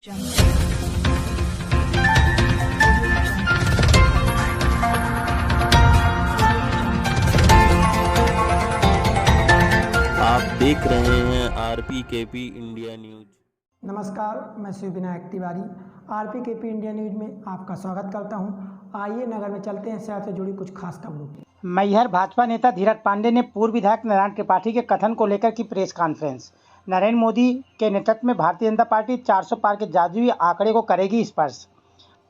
आप देख रहे हैं RPKP इंडिया न्यूज। नमस्कार, मैं Shiv Vinayak Tiwari RPKP India News में आपका स्वागत करता हूं। आइए नगर में चलते हैं शहर से जुड़ी कुछ खास खबरों की। मैहर भाजपा नेता धीरज पांडे ने पूर्व विधायक नारायण त्रिपाठी के कथन को लेकर की प्रेस कॉन्फ्रेंस। नरेंद्र मोदी के नेतृत्व में भारतीय जनता पार्टी 400 पार के जादुई आंकड़े को करेगी स्पर्श।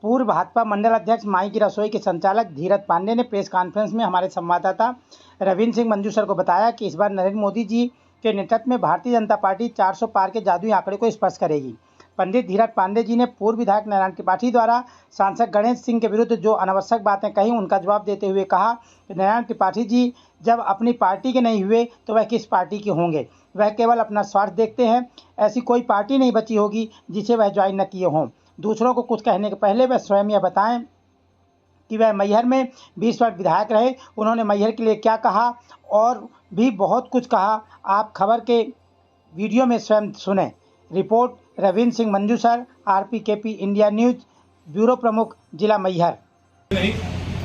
पूर्व भाजपा मंडल अध्यक्ष माई की रसोई के संचालक धीरज पांडे ने प्रेस कॉन्फ्रेंस में हमारे संवाददाता रविंद्र सिंह मंजूसर को बताया कि इस बार नरेंद्र मोदी जी के नेतृत्व में भारतीय जनता पार्टी 400 पार के जादुई आंकड़े को स्पर्श करेगी। पंडित धीरज पांडे जी ने पूर्व विधायक नारायण त्रिपाठी द्वारा सांसद गणेश सिंह के विरुद्ध जो अनावश्यक बातें कही उनका जवाब देते हुए कहा कि नारायण त्रिपाठी जी जब अपनी पार्टी के नहीं हुए तो वह किस पार्टी के होंगे। वह केवल अपना स्वार्थ देखते हैं। ऐसी कोई पार्टी नहीं बची होगी जिसे वह ज्वाइन न किए हों। दूसरों को कुछ कहने के पहले वह स्वयं यह बताएं कि वह मैहर में 20 वर्ष विधायक रहे। उन्होंने मैहर के लिए क्या कहा और भी बहुत कुछ कहा। आप खबर के वीडियो में स्वयं सुने। Report Ravindra Singh Manjusar, RPKP India news, bureau प्रमुख, जिला मैहर। नहीं,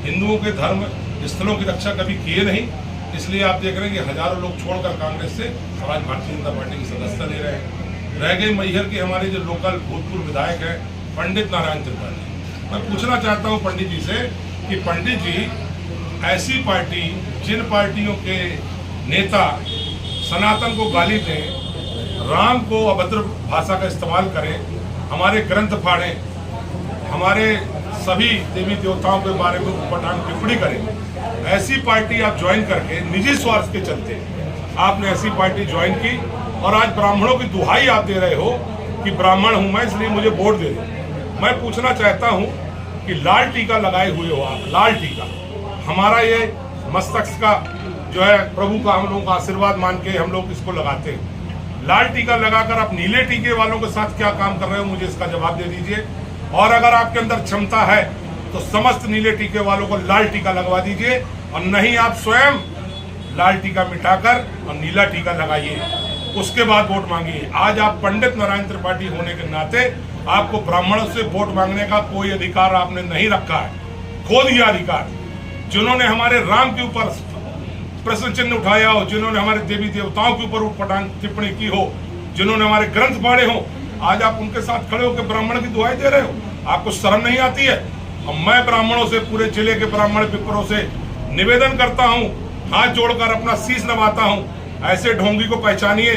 हिंदुओं के धर्म स्थलों की रक्षा कभी किए नहीं, इसलिए आप देख रहे हैं कि हजारों लोग छोड़कर कांग्रेस से आज भारतीय जनता पार्टी की सदस्यता ले रहे हैं। रह गए मैहर के हमारे जो लोकल भूतपूर्व विधायक हैं पंडित नारायण त्रिपाठी। मैं पूछना चाहता हूं पंडित जी से कि पंडित जी, ऐसी पार्टी जिन पार्टियों के नेता सनातन को गाली दें, राम को अभद्र भाषा का इस्तेमाल करें, हमारे ग्रंथ फाड़ें, हमारे सभी देवी देवताओं के बारे में उपटांग टिप्पणी करें, ऐसी पार्टी आप ज्वाइन करके निजी स्वार्थ के चलते आपने ऐसी पार्टी ज्वाइन की और आज ब्राह्मणों की दुहाई आप दे रहे हो कि ब्राह्मण हूं मैं इसलिए मुझे वोट दे दो। मैं पूछना चाहता हूं कि लाल टीका लगाए हुए हो आप, लाल टीका हमारा ये मस्तक का जो है प्रभु का हम लोगों का आशीर्वाद मान के हम लोग इसको लगाते हैं। लाल टीका लगाकर आप नीले टीके वालों के साथ क्या काम कर रहे हो, मुझे इसका जवाब दे दीजिए। और अगर आपके अंदर क्षमता है तो समस्त नीले टीके वालों को लाल टीका लगवा दीजिए और नहीं आप स्वयं लाल टीका मिटाकर और नीला टीका लगाइए, उसके बाद वोट मांगिए। आज आप पंडित नारायण त्रिपाठी होने के नाते आपको ब्राह्मणों से वोट मांगने का कोई अधिकार आपने नहीं रखा है, खो दिया अधिकार। जिन्होंने हमारे राम के ऊपर प्रश्न चिन्ह उठाया हो, जिन्होंने हमारे देवी देवताओं के ऊपर उटपटांग टिप्पणी की हो, जिन्होंने हमारे ग्रंथ फाड़े हो, आज आप उनके साथ खड़े होकर ब्राह्मण की दुहाई दे रहे हो। आपको शर्म नहीं आती है? और मैं ब्राह्मणों से, पूरे जिले के ब्राह्मण पिपरों से निवेदन करता हूँ, हाथ जोड़कर अपना शीश नवाता हूँ, ऐसे ढोंगी को पहचानिए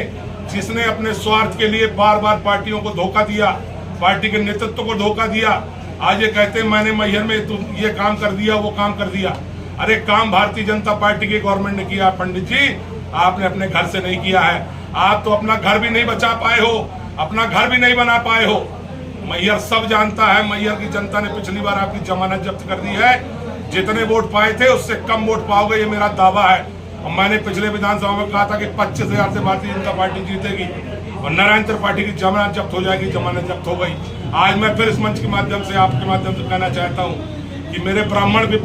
जिसने अपने स्वार्थ के लिए बार बार पार्टियों को धोखा दिया, पार्टी के नेतृत्व को धोखा दिया। आज ये कहते हैं मैंने मैहर में ये काम कर दिया, वो काम कर दिया। अरे काम भारतीय जनता पार्टी की गवर्नमेंट ने किया पंडित जी, आपने अपने घर से नहीं किया है। आप तो अपना घर भी नहीं बचा पाए हो, अपना घर भी नहीं बना पाए हो। मैहर सब जानता है, मैहर की जनता ने पिछली बार आपकी जमानत जब्त कर दी है। जितने वोट पाए थे उससे कम वोट पाओगे, ये मेरा दावा है। और मैंने पिछले विधानसभा में कहा था कि 25,000 से भारतीय जनता पार्टी जीतेगी और नारायण त्रिपाठी की जमानत जब्त हो जाएगी। जमानत जब्त हो गई। आज मैं फिर इस मंच के माध्यम से, आपके माध्यम से कहना चाहता हूँ कि मेरे ब्राह्मण भी,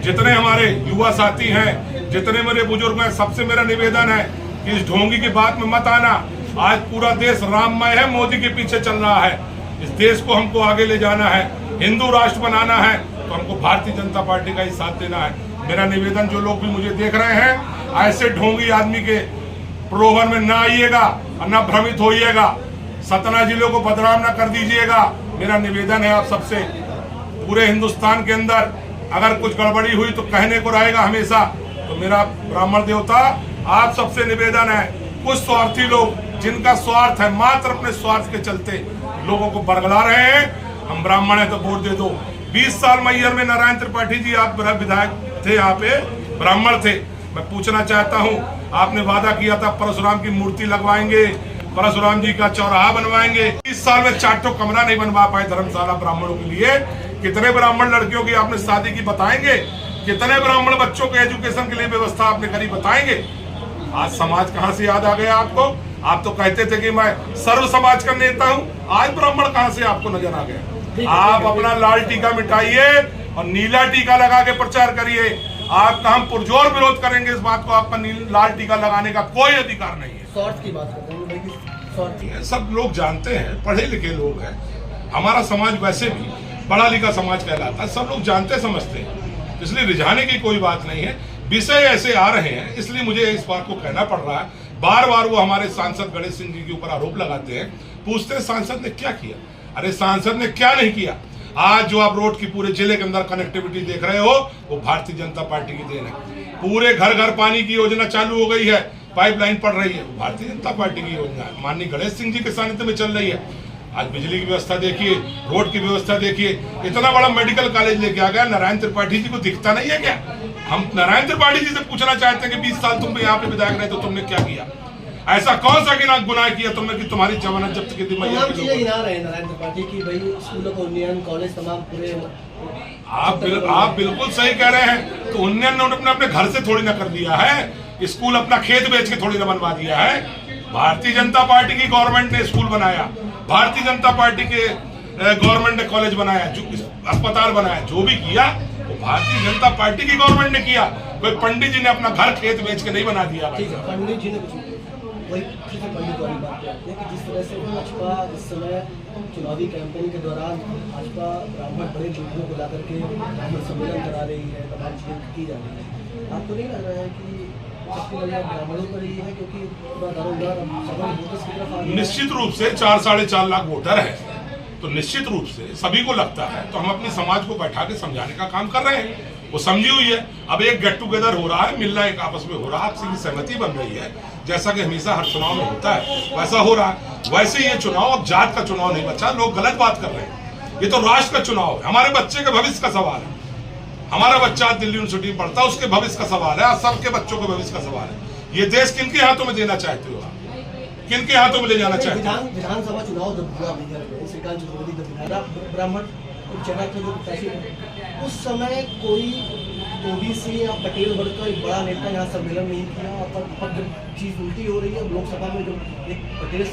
जितने हमारे युवा साथी हैं, जितने मेरे बुजुर्ग हैं, सबसे मेरा निवेदन है कि इस ढोंगी की बात में मत आना। आज पूरा देश राममय है, मोदी के पीछे चल रहा है। इस देश को हमको आगे ले जाना है, हिंदू राष्ट्र बनाना है, तो हमको भारतीय जनता पार्टी का ही साथ देना है। मेरा निवेदन, जो लोग भी मुझे देख रहे हैं, ऐसे ढोंगी आदमी के प्रलोभन में ना आइएगा और ना भ्रमित होइएगा। सतना जिले को बदनाम ना कर दीजिएगा। मेरा निवेदन है आप सबसे, पूरे हिंदुस्तान के अंदर अगर कुछ गड़बड़ी हुई तो कहने को रहेगा हमेशा। तो मेरा ब्राह्मण देवता आप सबसे निवेदन है, कुछ स्वार्थी लोग जिनका स्वार्थ है, मात्र अपने स्वार्थ के चलते लोगों को बरगला रहे हैं। हम ब्राह्मण है तो वोट दे दो। 20 साल मैहर में नारायण त्रिपाठी जी आप विधायक थे, यहाँ पे ब्राह्मण थे। मैं पूछना चाहता हूँ, आपने वादा किया था परशुराम की मूर्ति लगवाएंगे, परशुराम जी का चौराहा बनवाएंगे। 20 साल में 4 कमरा नहीं बनवा पाए धर्मशाला ब्राह्मणों के लिए। कितने ब्राह्मण लड़कियों की आपने शादी की बताएंगे? कितने ब्राह्मण बच्चों के एजुकेशन के लिए व्यवस्था आपने करी बताएंगे? आज समाज कहाँ से याद आ गया आपको? आप तो कहते थे कि मैं सर्व समाज का नेता हूँ, आज ब्राह्मण कहाँ से आपको नजर आ गया? आप अपना लाल टीका मिटाइए और नीला टीका लगा के प्रचार करिए। आपका हम पुरजोर विरोध करेंगे इस बात को। आपका लाल टीका लगाने का कोई अधिकार नहीं है। स्वार्थ की बात करते हैं, सब लोग जानते हैं, पढ़े लिखे लोग हैं। हमारा समाज वैसे भी पढ़ा लिखा समाज कहलाता है, सब लोग जानते समझते हैं, इसलिए रिझाने की कोई बात नहीं है। विषय ऐसे आ रहे हैं, इसलिए मुझे इस बात को कहना पड़ रहा है। बार बार वो हमारे सांसद गणेश सिंह जी के ऊपर आरोप लगाते हैं, पूछते हैं सांसद ने क्या किया। अरे सांसद ने क्या नहीं किया। आज जो आप रोड की पूरे जिले के अंदर कनेक्टिविटी देख रहे हो, वो भारतीय जनता पार्टी की देन है। पूरे घर घर पानी की योजना चालू हो गई है, पाइपलाइन पड़ रही है, भारतीय जनता पार्टी की योजना है, माननीय गणेश सिंह जी के सानिध्य में चल रही है। आज बिजली की व्यवस्था देखिए, रोड की व्यवस्था देखिए, इतना बड़ा मेडिकल कॉलेज लेके आ गया। नारायण त्रिपाठी जी को दिखता नहीं है क्या? हम नारायण त्रिपाठी जी से पूछना चाहते हैं कि 20 साल तुम यहाँ पे विधायक रहे तो तुमने क्या किया? ऐसा कौन सा गुनाह किया तुमने कि तुम्हारी जमानत जब्त की थी? नारायण त्रिपाठी की भाई स्कूलों का उन्नयन, कॉलेज तमाम पूरे। आप बिल्कुल सही कह रहे हैं। तो उन्नयन उन्होंने अपने घर से थोड़ी ना कर दिया है, स्कूल अपना खेत बेच के थोड़ी ना बनवा दिया है। भारतीय जनता पार्टी की गवर्नमेंट ने स्कूल बनाया, भारतीय जनता पार्टी के गवर्नमेंट ने कॉलेज बनाया, जो अस्पताल बनाया, जो भी किया वो भारतीय जनता पार्टी की गवर्नमेंट ने किया। कोई पंडित जी ने अपना घर खेत बेच के नहीं बना दिया। पंडित जी ने वही पंडित वाली बात करते हैं कि जिस तरह से भाजपा इस समय चुनावी कैंपेन के दौरान भाजपा ब्राह्मण बड़े लोगों को ला करके ब्राह्मण सम्मेलन करा रही है, तमाम चीजें की जा रही है। आपको नहीं लग रहा है कि ब्राह्मणों पर ही है, क्योंकि निश्चित रूप से 4-4.5 लाख वोटर है, तो निश्चित रूप से सभी को लगता है। तो हम अपने समाज को बैठा के समझाने का काम कर रहे हैं, वो समझी हुई है। अब एक गेट टुगेदर हो रहा है, मिलना एक आपस में हो रहा है, आपसी की सहमति बन रही है, जैसा कि हमेशा हर चुनाव में होता है वैसा हो रहा है। वैसे ये चुनाव अब जात का चुनाव नहीं बचा। लोग गलत बात कर रहे हैं, ये तो राष्ट्र का चुनाव है, हमारे बच्चे के भविष्य का सवाल है। हमारा बच्चा दिल्ली यूनिवर्सिटी में पढ़ता है, उसके भविष्य का सवाल है, सबके बच्चों के भविष्य का सवाल है। ये देश किनके हाथों में देना चाहते हो आप? किनके हाथों में ले जाना चाहते हो? विधानसभा चुनाव जब हुआ श्रीकांत चतुर्वेदी ब्राह्मण उस समय कोई ओबीसी या पटेल वर्ग का एक बड़ा नेता यहाँ सम्मेलन नहीं किया, और अब जब चीज उल्टी हो रही है लोकसभा में, जो एक पटेल